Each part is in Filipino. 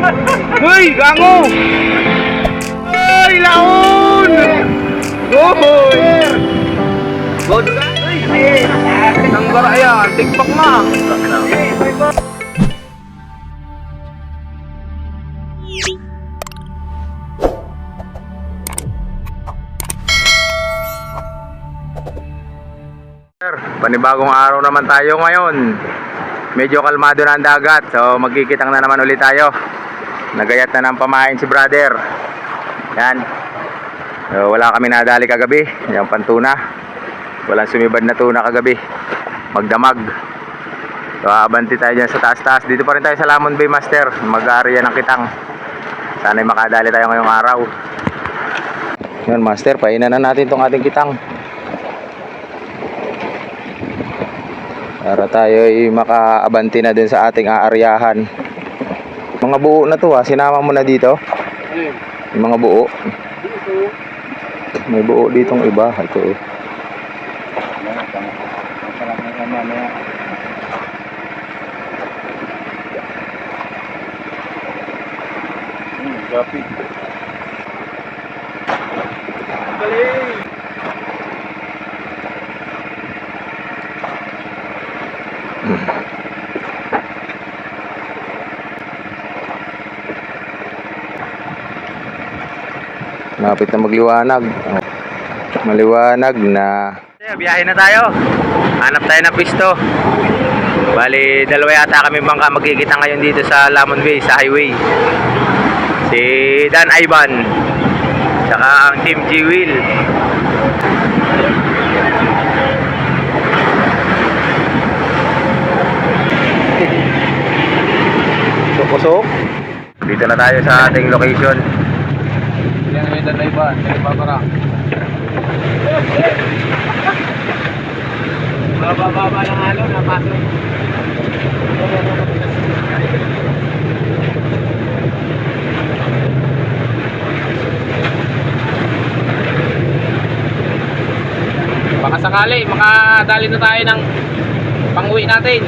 Uy, gango! Uy, laon! Goy! Goy ka? Uy, nanggara yan, tikpak na. Panibagong araw naman tayo ngayon. Medyo kalmado na ang dagat, so magkikitang na naman ulit tayo. Nagayat na ng pamain si brother. Yan. So, wala kami nadali kagabi. Yung pantuna. Walang sumibad na tuna kagabi. Magdamag. So abanti tayo dyan sa taas-taas. Dito pa rin tayo sa Lamon Bay, Master. Mag-aarya ng kitang. Sana'y makadali tayo ngayong araw. Yan, Master, painan na natin tong ating kitang para tayo ay makaabanti na din sa ating aaryahan. Mga buo na to ha, sinama mo na dito. Yung mga buo. May buo ditong iba. Ito eh. Gapi. Galing. Lapit na magliwanag. Maliwanag na. Biyahe na tayo. Hanap tayo ng pisto. Bali, dalawa yata kami bangka magkikita ngayon dito sa Lamon Bay, sa highway. Si Dan Ivan saka ang Team G-Wheel. Kusok. Dito na tayo sa ating location. Yan may Dan Ivan, para. Baba ng alon, napasok. Baka sakali, makadali na tayo ng pang-uwi natin.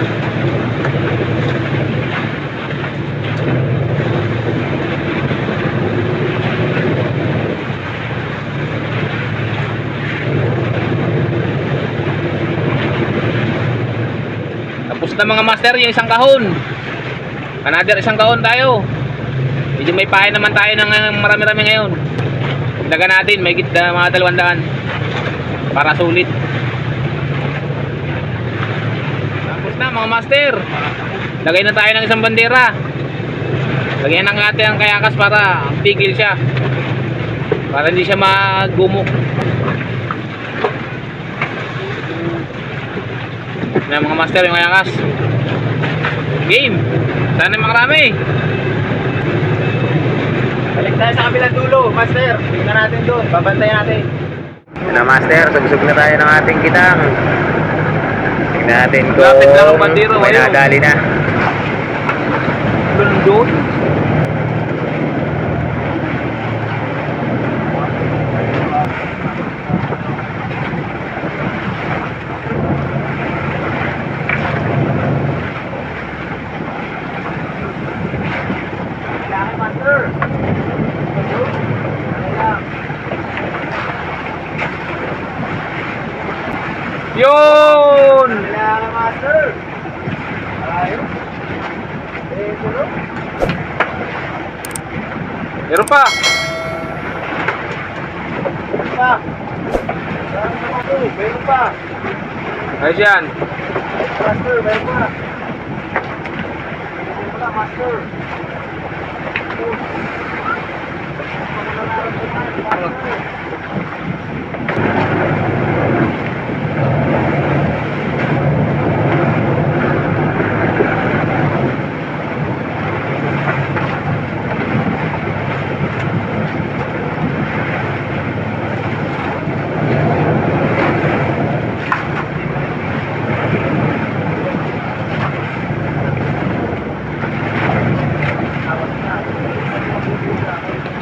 Tapos na mga master yung isang kahon. Another isang kahon tayo. Medyo may pahay naman tayo ng marami-rami ngayon. Daga natin, may mga 200 para sulit. Tapos na mga master. Lagay na tayo ng isang bandera. Lagyan ng natin ang kayakas para pigil siya. Para hindi siya magumok. Na mga master yung kayakas. Game. Sana makarami. Balik tayo sa kabilang dulo, master. Tingnan natin doon, babantayan natin. Yan na, Master, subsog na tayo ng ating kitang. Tingnan natin kung Lapit lang ang bandero, may ayun. nadali na. Doon. Yun! Kailangan master. Ayaw. Meron pa. Meron pa. Ayos yan. Master, meron pa. Meron pa, master.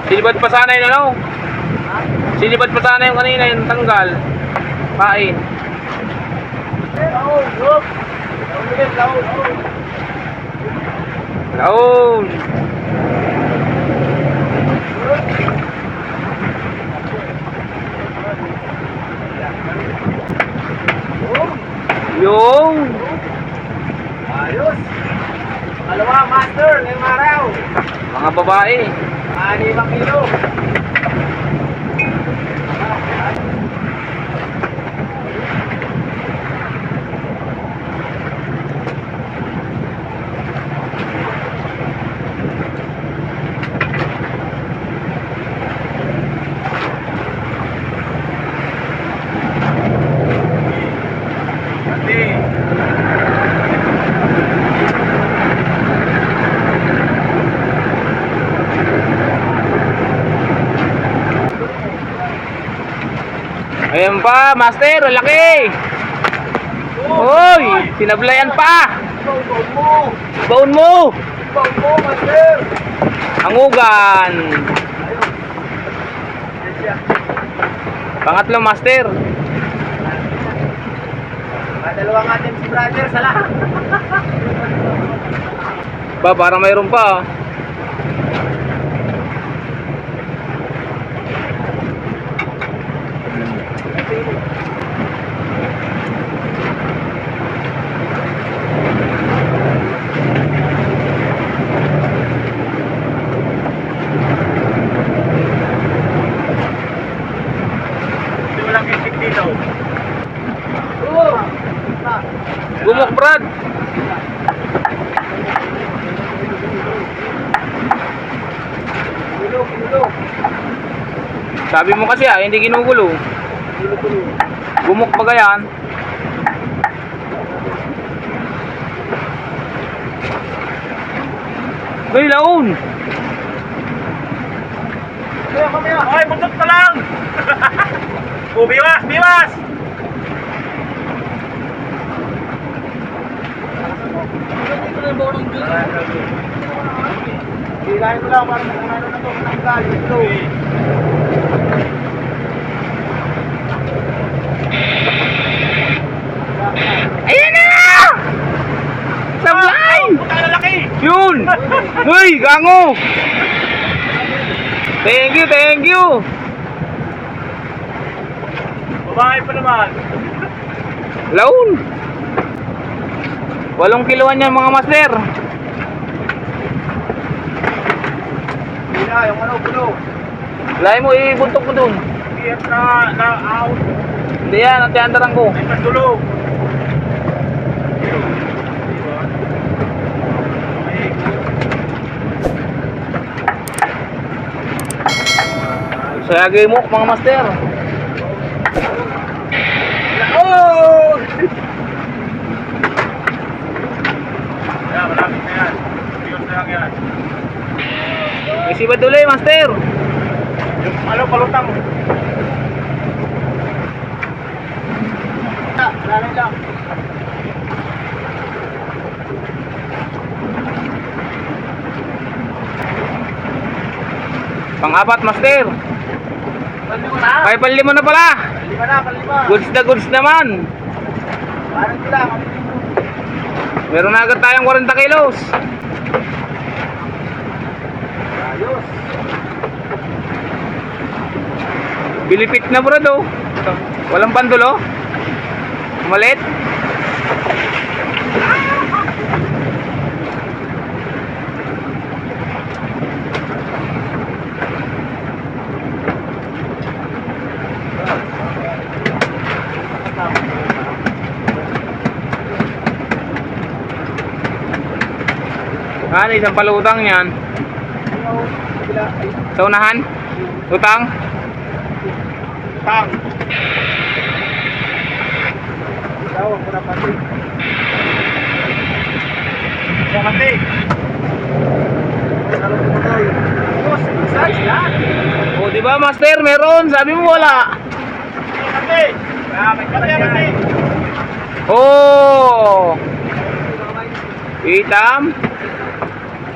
Silibad pa sana yung ano? Silibad pa sana yung kanina yung tanggal. Pain. Laon. Dalawa, master, ngayong araw. Mga babae. 5 kilo. Ayan pa, master, ang laki. Hoy, sinablayan pa. Baon mo. Master. Hangugan. Pangatlo, master. Dalawang atin si brother sa lahat. Ba, parang mayroon pa. Hindi walang kisik dito. Gumok, Brad. Kilo. Sabi mo kasi hindi ginugulo. Gumok ba yan? Gay, laon. Kaya. Ay, buntot ka lang. Biwas. Hilahin mo lang para ano na to, matanggal, ito. Ayan na! Sablay! Puta na laki! Yun! Uy, gango! Thank you! Babae pa naman. Laon! 8 kiloan yan mga master. Hila, yung ano, gulo. Lahi mo, ibuntok mo dun. Iyat na out. Hindi yan, ang tiyandaran ko. Ay, pagdulo. Sayagay mo, mga master. Oh! Yan, malapit na yan. Piyos na lang yan. May sibat ulit, master. Yung ano, palutang. Lalay lang. Pang-apat, master. Palima na. Ay, palima na pala. Palima. Goods naman. Parang sila. Meron na agad tayong 40 kilos. Ayos. Bilipit na, bro, do. Walang pandulo. Malit. Ano, isang palutang yan. Sa unahan? Utang? Tang. Tawag ko na pati. Pati. Salong ko tayo. Boss, size yan. O, di ba, master? Meron. Sabi mo wala. Pati. May pati. Oh! Itam.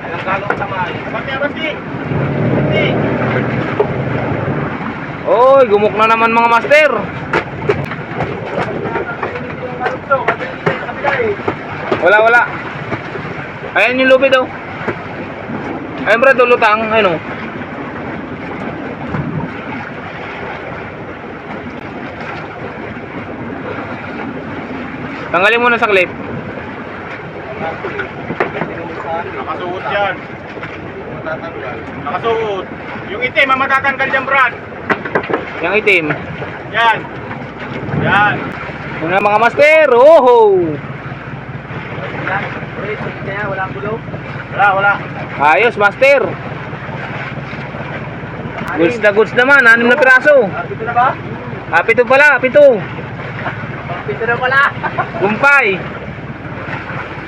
Alang galong tamay. Pati. Pati. Oy, gumuk na naman mga master. Wala. Ayan yung lubid daw. Ayun, brad, lutang. Ayun o. Tanggalin mo na sa clip. Nakasuot yan. Nakasuot. Yung itim, ang matatanggal dyan, Brad. Yung itim. Yan. Yan. Yung na mga master. Oh! Wala. Ayos, master. Goods naman. 6 na piraso. Dito na ba? Pito pala. Pito. Dito na pala. Gumpay.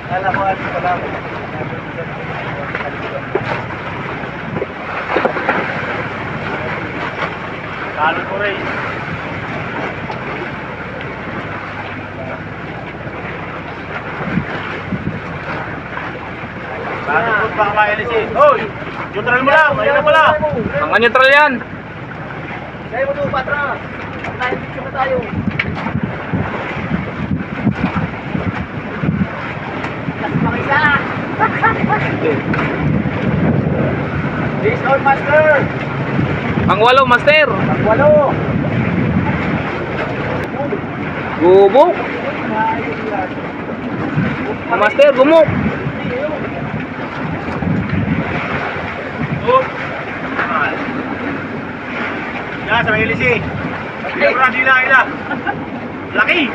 Alam mo, pala. Talon ko rin. Bakit po ba ka-LC? Hoy! Neutral mo lang! Ayun na pala! Mga neutral yan. Kaya mo doon, patra! Tayo picture na tayo! Tapos makisa! This on master! Pang 8, master. Pagwalo! Gubok. Master, gumuk. Oh! Yan, sa may LC! Hila! Laki!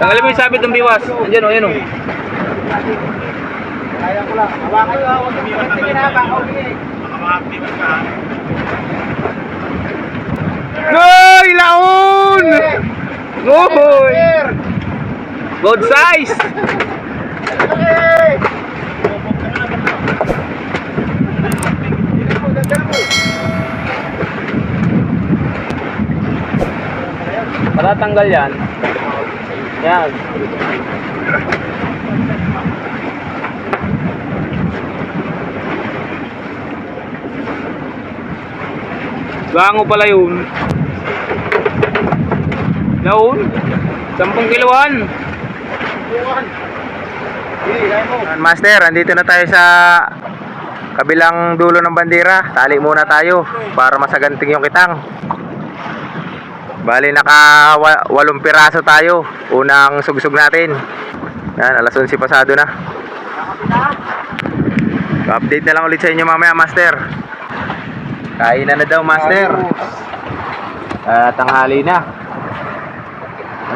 Tanggalin mo yung sabit ng biwas. Andiyan o, yan o. Kaya ko lang. Hawakan nyo. Sige na, baka okay. Baka ma-active ka. Noy! Laon! Goy! Good size! Para tanggal yan. Yan. Bango pala yun. Laon? 10 kiloan. Master, andito na tayo sa kabilang dulo ng bandera. Tali muna tayo para masaganting yung kitang. Bali naka 8 piraso tayo. Unang sugsug natin. Yan, alas 11 pasado na. Update na lang ulit sa inyo mamaya, Master. Kainan na daw, Master. Tanghali na.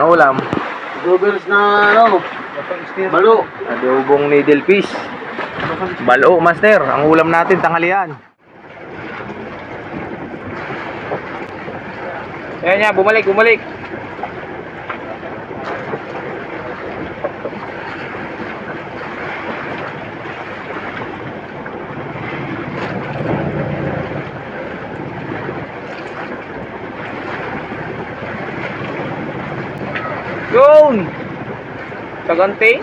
Ano ulam? Googles na ano? Balo. Adobong needle fish. Balo, Master. Ang ulam natin tanghalian. Ayan niya, bumalik. Yun! Saganting.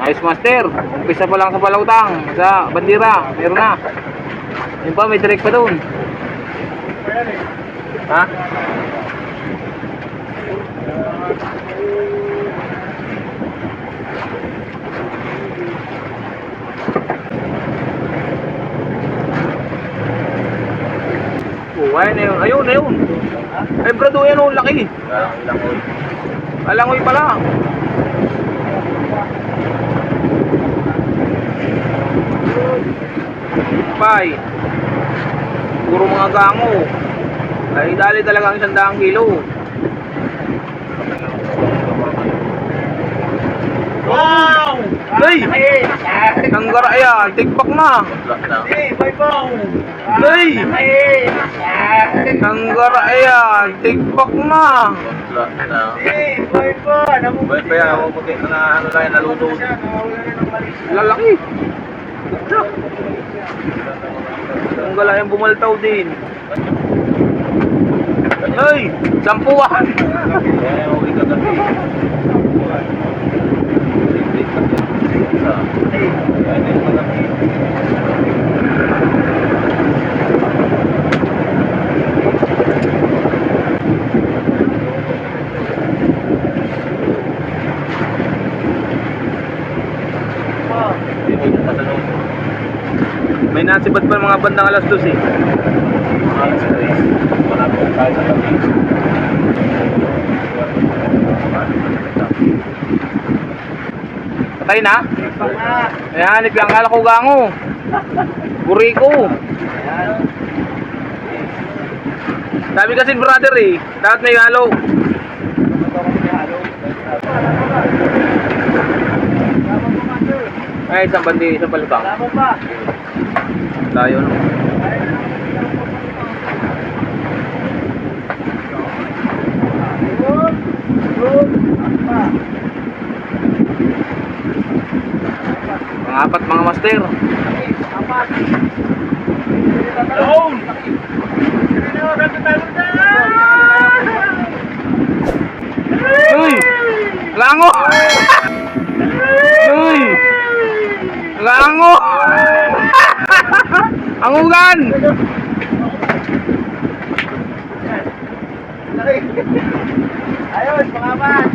Nice, master. Umpisa pa lang sa balautang, sa bandira, meron na. Yun pa, may direct pa doon. Ha? Oh, ayun na yun. Ay, brado, yan o, laki. Alangoy pala. Pay. Puro mga gango. Ay, dali talaga ang 100 kilo. Wow! Ay! Nanggara yan, tigpak na. Ay! Nanggara yan, tigpak na. Boy pa yan, mabuti na ano lang yan, naluto. Lalaki. Nanggala yung bumaltaw din. Ay! Sampuan! May nasibat pa mga bandang alas 2 eh. Wala po. tayo sa tabi. Patay na? Ayan, ipiyang kala ko gango. Guri ko. Sabi kasi brother eh, dapat may halo. Ay, isang bandi, isang palutang. Tayo no. Mga apat mga master. Uy! Lango! Uy! Lango! Angugan! Ayos, pangapat.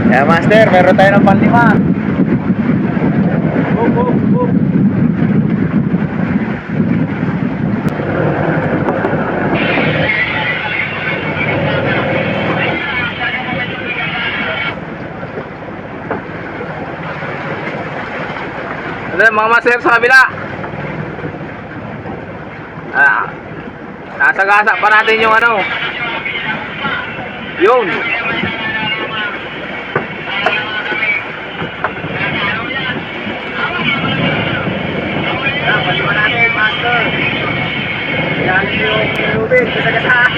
Yeah, master, meron tayo ng panlima. Ano mga master sa kabila? Nasagasa pa natin yung ano. Yun. Palima natin, master. Yan yung lubid, kasagasaan.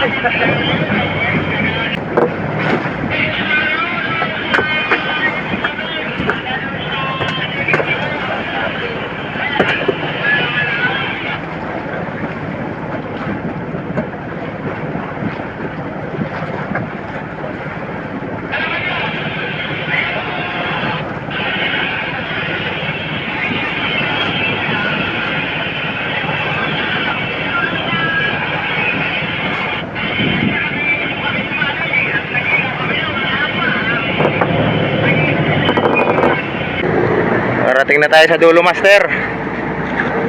Parating na tayo sa dulo, master.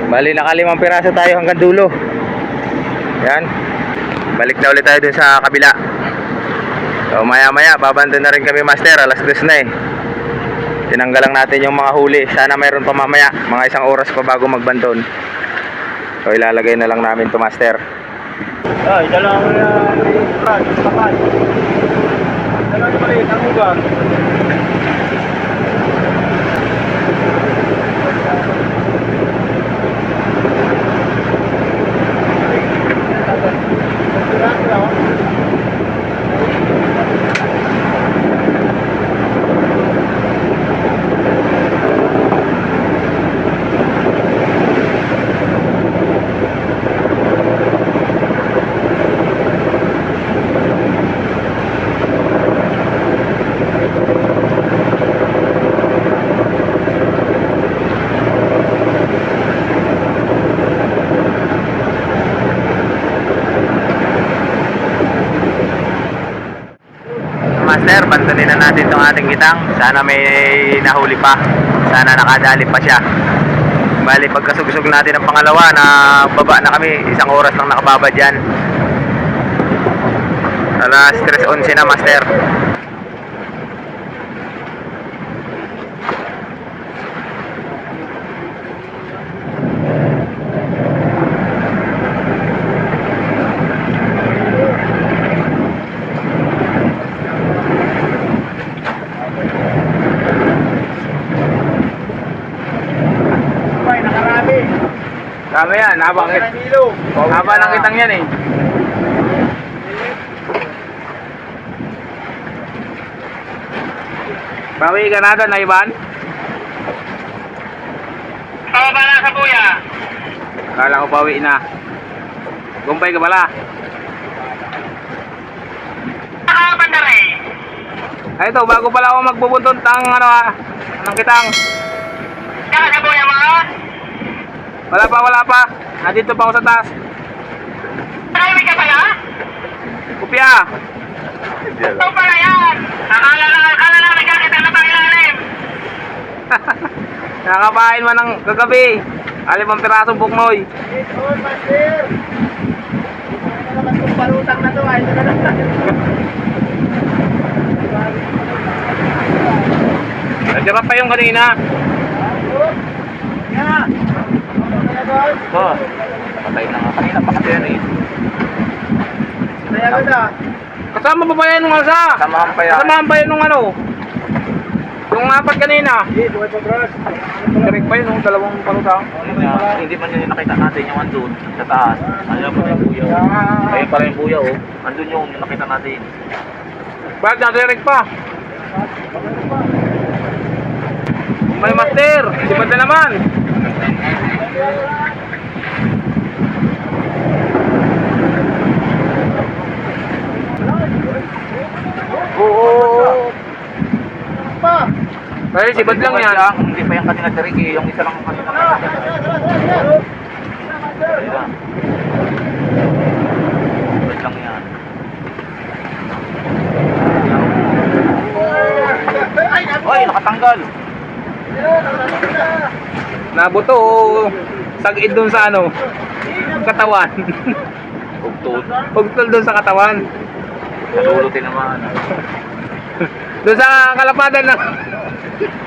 Bali, nakalimang piraso tayo hanggang dulo. Yan. Balik na ulit tayo dun sa kabila. So maya maya, babandon na rin kami, master. Alas 2 na eh. Tinanggal lang natin yung mga huli. Sana mayroon pa mamaya. Mga isang oras pa bago magbandon. So ilalagay na lang namin to, master. Ay, dala mo na Brad, kapal. Dala mo rin, ang ugang. Master, bantunin na natin itong ating kitang. Sana may nahuli pa. Sana nakadali pa siya. Bali, pagkasugsug natin ang pangalawa na baba na kami, isang oras lang nakababa dyan. Alas 3:11 na, master. Dami yan, haba ng kitang yan eh. Bawi ka na doon, Ivan? Pababa na sa buya. Kala ko bawi na. Gumpay ka pala. Nakakabanda rin. Ay ito, bago pala ako magbubuntot ng ano ng kitang. Saka sa buya mo? Wala pa. Nandito pa ako sa taas. Nakawin ka pala? Kupya. Ito pala yan! Akala lang nagkakita na pang ilalim! Nakakapain man ng kagabi. 5 pirasong buknoy. Ito, master! Ito naman kung palutang na to, ay ito na lang. Nagsirap pa yung kanina. Yan! Oh, patay na nga. Kanina pa kasi yan eh. Kaya agad ah. Kasama pa ba yan nung alsa? Samahan pa yan. Kasamahan pa yan nung ano? Yung 4 kanina. Hindi, buhay pa bros. Direct pa yun nung 2 palutang. Hindi man yun nakita natin yung andun sa taas. Ano pa yung buya? Ayun pala yung buya oh. Andun yung nakita natin. Bakit na-direct pa? May master, sipad na naman. Oo. Pa! Kasi sipad lang yan. Hindi pa yung kanina tarik eh. Yung isa lang ang kanina. Ayun. Sipad lang yan. Oy, nakatanggal. Nabuto o sagid dun sa ano? Katawan. Ugtod. Pugtol dun sa katawan. Nalulutin naman. Doon sa kalapadan na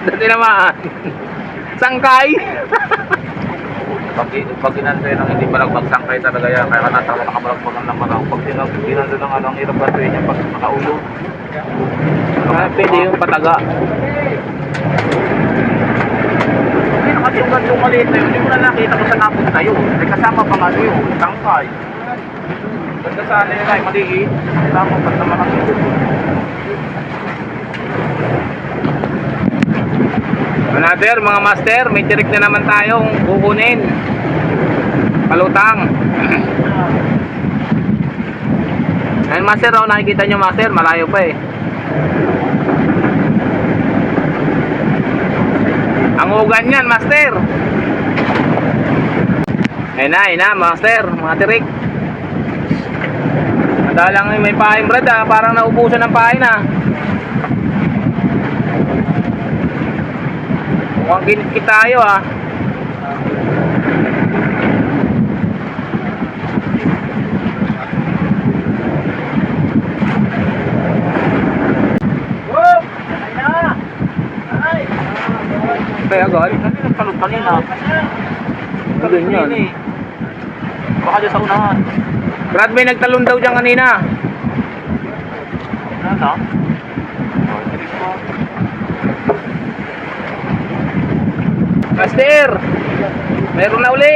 doon tinamaan. Sangkay. Pag ginandoy ng hindi balagbag kayo talaga yan. Kaya ka natawa nakabalagbagan ng marang. Pag ginandoy ng ano, ang hirap gandoy niya pag nakaulo. Pwede yung pataga. Hindi na kasi yung gandong maliit na yun. Hindi mo na nakita ko sa napot na yun. May kasama pa nga yun. Tangkay. Ganda sana nila ay maliit. Tama pa sa mga kito. Another, mga master, may tirik na naman tayong kukunin. Palutang. Ayun master, oh, nakikita nyo master, malayo pa eh. Ang ugan yan master. Ayun na master, mga tirik. Madalang may pain brad ah, parang naubusan ng pain ah. Mukhang ginit tayo ah. Kaya agad? Ano yung nagtalog kanina? Doon yan. Baka dyan sa unahan. Brad, may nagtalon daw dyan kanina. Ano? Master, meron na uli.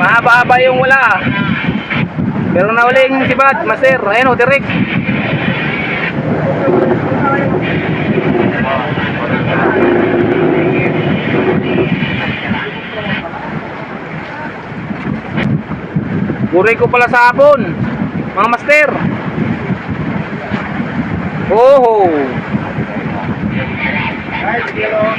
Mahaba-haba yung wala. Meron na uli yung sibad, master. Ayun o, direct. Guri ko pala sa hapon, mga master. Oh. Ay, sige lo.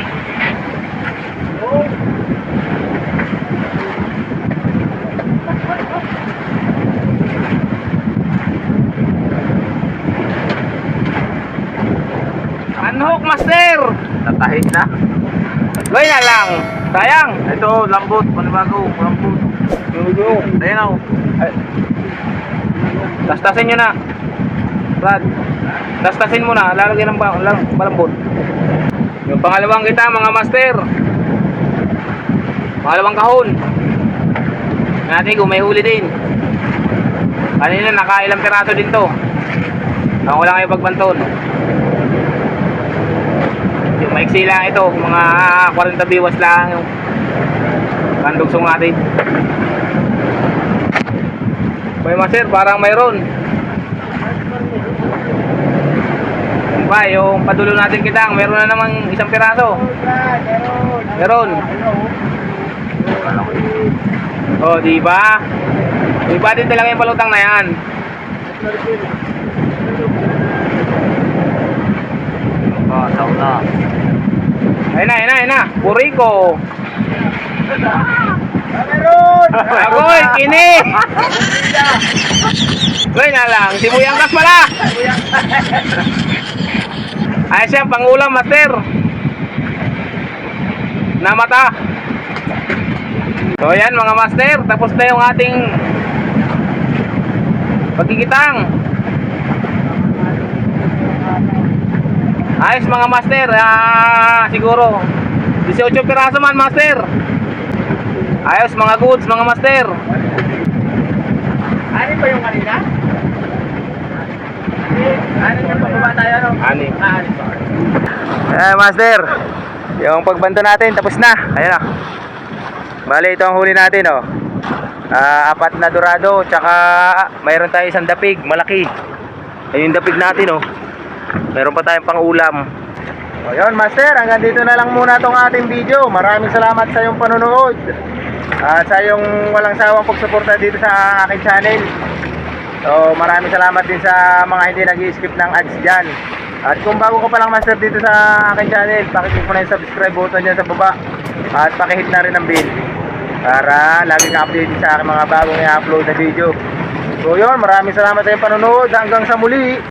Unhook master. Natahid na. Gawin na lang. Sayang. Ito, lambot. Panibago. Lambot. Ayun na. Tastasin nyo na. Brad. Tastasin mo na. Lalagyan ng balambot. Yung pangalawang kita mga master. Pangalawang kahon. Natin kung may huli din. Kanina nakailang piraso din to. Ang wala kayo pagbanton. Yung maiksi lang ito. Mga 40 biwas lang yung kandugsong natin. May master, parang mayroon. Yung ba, yung padulo natin kitang, meron na namang 1 piraso. Meron. Oh, di ba? Di ba din talaga yung palutang na yan? Saw na. Ayun na. Puriko. Meron! Agoy, kini! Goy na lang, sibuyang kas pala! Ay siya, pangulam, master! Namata! So yan mga master, tapos na yung ating pagkikitang. Ayos mga master, siguro 18 piraso man master. Ayos mga goods mga master. Ano ba yung kanina? Ano yung pababa tayo? No? Ani. Master, yung pagbanta natin tapos na. Ayan na. Bale, ito ang huli natin, oh. 4 na dorado, tsaka mayroon tayo isang dapig, malaki. Ayun yung dapig natin, oh. Meron pa tayong pang-ulam. O yun, Master, hanggang dito na lang muna itong ating video. Maraming salamat sa iyong panonood. Sa iyong walang sawang pagsuporta dito sa aking channel. So, maraming salamat din sa mga hindi nag-i-skip ng ads dyan. At kung bago ka pa lang, Master, dito sa aking channel, pakiclick mo na yung subscribe button dyan sa baba. At pakihit na rin ang bell para lagi kang updated sa aking mga bagong i-upload na video. So yun, maraming salamat sa iyong panonood. Hanggang sa muli.